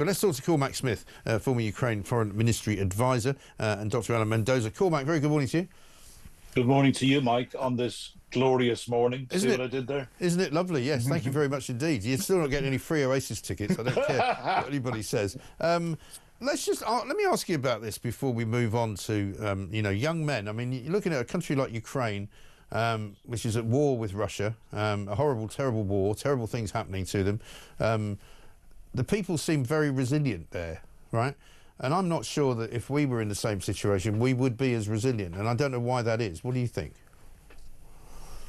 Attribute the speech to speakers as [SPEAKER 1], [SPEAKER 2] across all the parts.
[SPEAKER 1] But let's talk to Cormac Smith, former Ukraine Foreign Ministry advisor, and Dr. Alan Mendoza. Cormac, very good morning to you.
[SPEAKER 2] Good morning to you, Mike, on this glorious morning.
[SPEAKER 1] Isn't
[SPEAKER 2] See
[SPEAKER 1] it,
[SPEAKER 2] what I did there?
[SPEAKER 1] Isn't it lovely? Yes, thank you very much indeed. You're still not getting any free Oasis tickets. I don't care what anybody says. Let me ask you about this before we move on to young men. I mean, you're looking at a country like Ukraine, which is at war with Russia, a horrible, terrible war, terrible things happening to them. The people seem very resilient there, right? And I'm not sure that if we were in the same situation, we would be as resilient. And I don't know why that is. What do you think?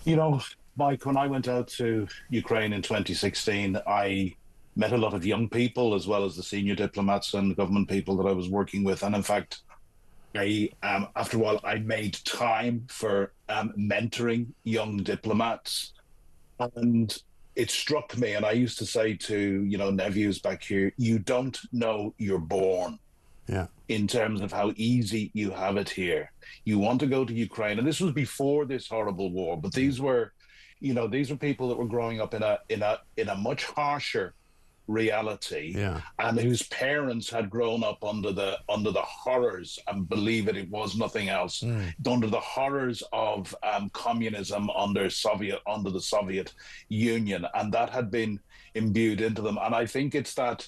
[SPEAKER 2] You know, Mike, when I went out to Ukraine in 2016, I met a lot of young people as well as the senior diplomats and government people that I was working with. And in fact, after a while, I made time for mentoring young diplomats. And it struck me, and I used to say to, nephews back here, you don't know you're born.
[SPEAKER 1] Yeah.
[SPEAKER 2] In terms of how easy you have it here. You want to go to Ukraine, and this was before this horrible war, but these were people that were growing up in a much harsher reality, and whose parents had grown up under the horrors, and believe it was nothing else, under the horrors of communism under the Soviet Union, and that had been imbued into them. And I think it's that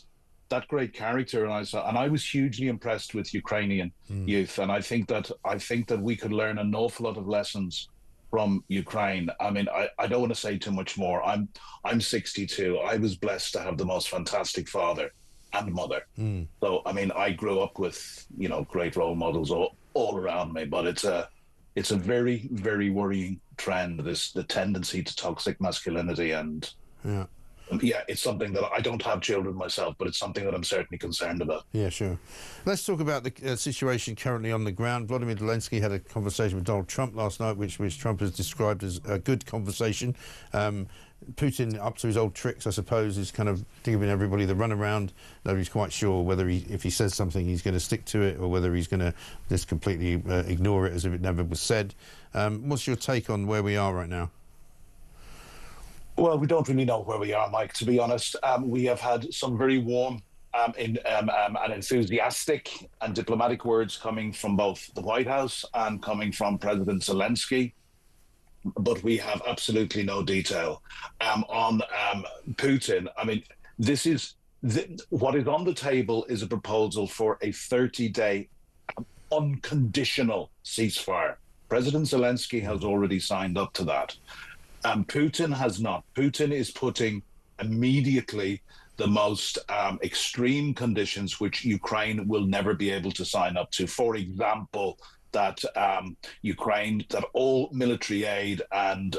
[SPEAKER 2] great character, and I was hugely impressed with Ukrainian youth, and I think that we could learn an awful lot of lessons from Ukraine. I mean, I don't want to say too much more. I'm 62. I was blessed to have the most fantastic father and mother. So I mean, I grew up with great role models all around me. But it's a very, very worrying trend. The tendency to toxic masculinity, and it's something that I don't have children myself, but it's something that I'm certainly concerned about.
[SPEAKER 1] Yeah, sure. Let's talk about the situation currently on the ground. Vladimir Zelensky had a conversation with Donald Trump last night, which Trump has described as a good conversation. Putin, up to his old tricks, I suppose, is kind of giving everybody the runaround. Nobody's quite sure whether if he says something, he's going to stick to it, or whether he's going to just completely ignore it as if it never was said. What's your take on where we are right now?
[SPEAKER 2] Well, we don't really know where we are, Mike, to be honest. We have had some very warm and enthusiastic and diplomatic words coming from both the White House and coming from President Zelensky, but we have absolutely no detail. On Putin, I mean, what is on the table is a proposal for a 30-day unconditional ceasefire. President Zelensky has already signed up to that. Putin has not. Putin is putting immediately the most extreme conditions which Ukraine will never be able to sign up to. For example, that all military aid and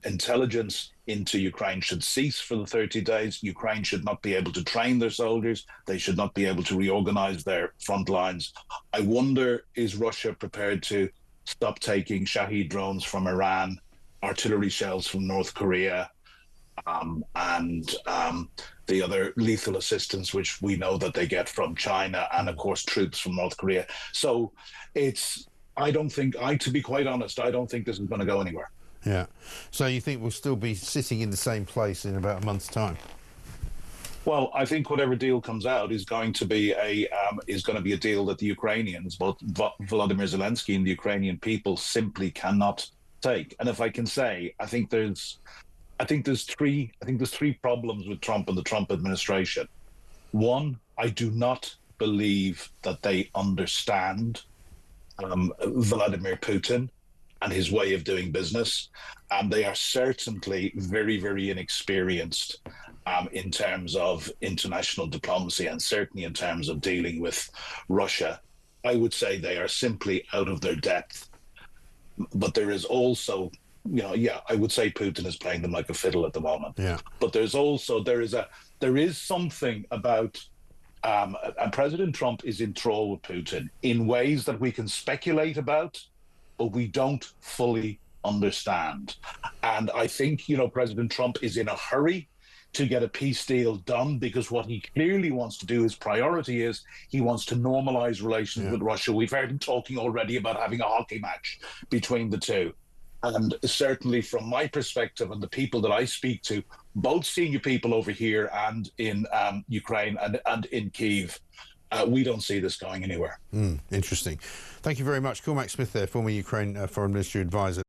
[SPEAKER 2] intelligence into Ukraine should cease for the 30 days. Ukraine should not be able to train their soldiers. They should not be able to reorganize their front lines. I wonder, is Russia prepared to stop taking Shahed drones from Iran, artillery shells from North Korea, and the other lethal assistance which we know that they get from China, and of course troops from North Korea. So to be quite honest, I don't think this is going to go anywhere.
[SPEAKER 1] Yeah. So you think we'll still be sitting in the same place in about a month's time?
[SPEAKER 2] Well, I think whatever deal comes out is going to be a deal that the Ukrainians, both Volodymyr Zelensky and the Ukrainian people, simply cannot take. And if I can say, I think there's three problems with Trump and the Trump administration. One, I do not believe that they understand Vladimir Putin and his way of doing business, and they are certainly very, very inexperienced in terms of international diplomacy, and certainly in terms of dealing with Russia. I would say they are simply out of their depth. But there is also, I would say Putin is playing them like a fiddle at the moment.
[SPEAKER 1] Yeah.
[SPEAKER 2] But there is something about, and President Trump is in thrall with Putin in ways that we can speculate about, but we don't fully understand. And I think, President Trump is in a hurry to get a peace deal done, because what he clearly wants to do, his priority is he wants to normalize relations with Russia. We've heard him talking already about having a hockey match between the two. And certainly from my perspective and the people that I speak to, both senior people over here and in Ukraine and in Kyiv, we don't see this going anywhere.
[SPEAKER 1] Interesting. Thank you very much. Cormac Smith there, former Ukraine Foreign Ministry advisor.